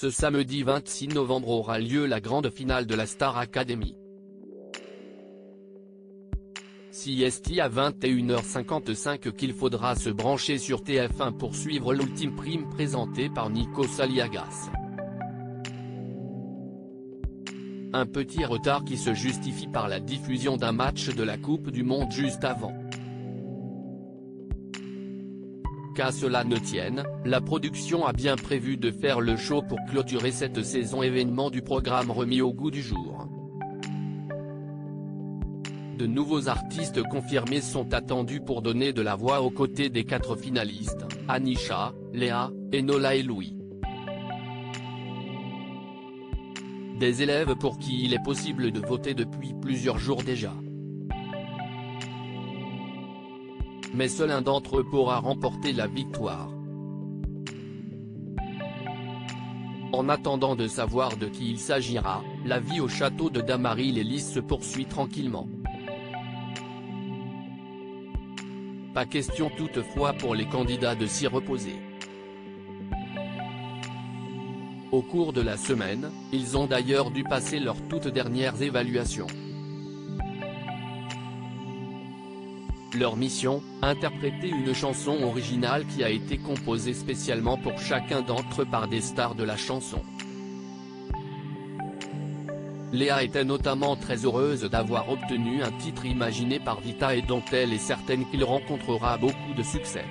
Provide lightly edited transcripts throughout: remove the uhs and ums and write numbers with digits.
Ce samedi 26 novembre aura lieu la grande finale de la Star Academy. CST à 21h55 qu'il faudra se brancher sur TF1 pour suivre l'ultime prime présentée par Nikos Aliagas. Un petit retard qui se justifie par la diffusion d'un match de la Coupe du Monde juste avant. Qu'à cela ne tienne, la production a bien prévu de faire le show pour clôturer cette saison événement du programme remis au goût du jour. De nouveaux artistes confirmés sont attendus pour donner de la voix aux côtés des 4 finalistes, Anisha, Léa, Enola et Louis. Des élèves pour qui il est possible de voter depuis plusieurs jours déjà. Mais seul un d'entre eux pourra remporter la victoire. En attendant de savoir de qui il s'agira, la vie au château de Damary-les-Lys se poursuit tranquillement. Pas question toutefois pour les candidats de s'y reposer. Au cours de la semaine, ils ont d'ailleurs dû passer leurs toutes dernières évaluations. Leur mission, interpréter une chanson originale qui a été composée spécialement pour chacun d'entre eux par des stars de la chanson. Léa était notamment très heureuse d'avoir obtenu un titre imaginé par Vita et dont elle est certaine qu'il rencontrera beaucoup de succès.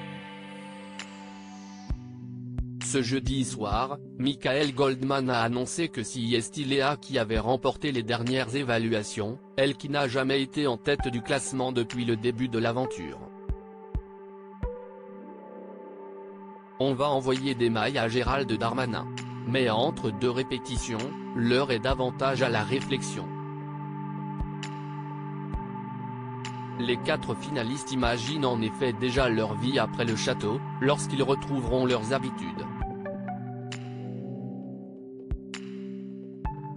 Ce jeudi soir, Michael Goldman a annoncé que si c'est Léa qui avait remporté les dernières évaluations, elle qui n'a jamais été en tête du classement depuis le début de l'aventure. On va envoyer des mailles à Gérald Darmanin. Mais entre 2 répétitions, l'heure est davantage à la réflexion. Les 4 finalistes imaginent en effet déjà leur vie après le château, lorsqu'ils retrouveront leurs habitudes.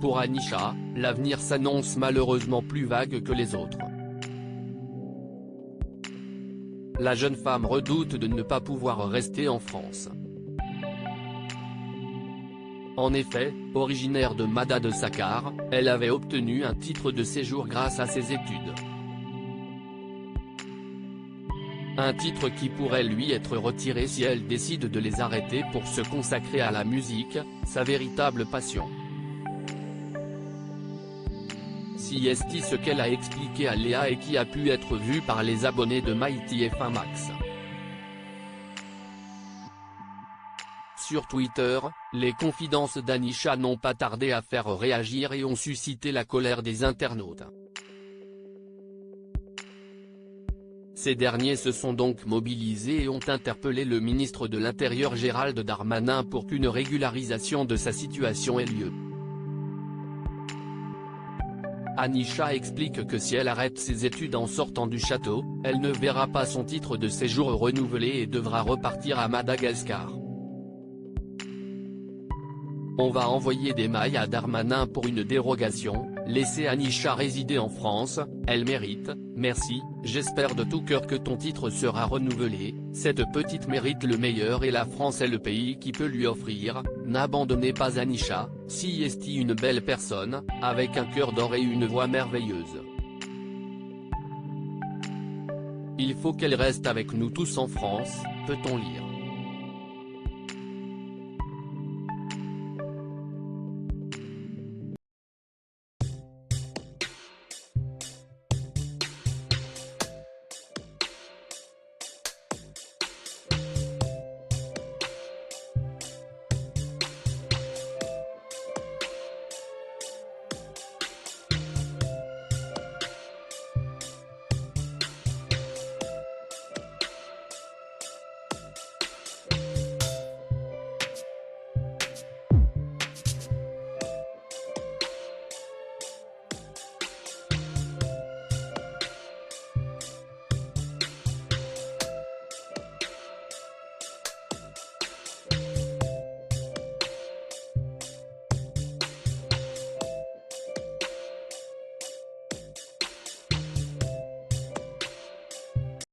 Pour Anisha, l'avenir s'annonce malheureusement plus vague que les autres. La jeune femme redoute de ne pas pouvoir rester en France. En effet, originaire de Madagascar, elle avait obtenu un titre de séjour grâce à ses études. Un titre qui pourrait lui être retiré si elle décide de les arrêter pour se consacrer à la musique, sa véritable passion. C'est ce qu'elle a expliqué à Léa et qui a pu être vu par les abonnés de MyTF1 Max. Sur Twitter, les confidences d'Anisha n'ont pas tardé à faire réagir et ont suscité la colère des internautes. Ces derniers se sont donc mobilisés et ont interpellé le ministre de l'Intérieur Gérald Darmanin pour qu'une régularisation de sa situation ait lieu. Anisha explique que si elle arrête ses études en sortant du château, elle ne verra pas son titre de séjour renouvelé et devra repartir à Madagascar. On va envoyer des mailles à Darmanin pour une dérogation, laisser Anisha résider en France, elle mérite, merci, j'espère de tout cœur que ton titre sera renouvelé, cette petite mérite le meilleur et la France est le pays qui peut lui offrir, n'abandonnez pas Anisha, si est une belle personne, avec un cœur d'or et une voix merveilleuse. Il faut qu'elle reste avec nous tous en France, peut-on lire.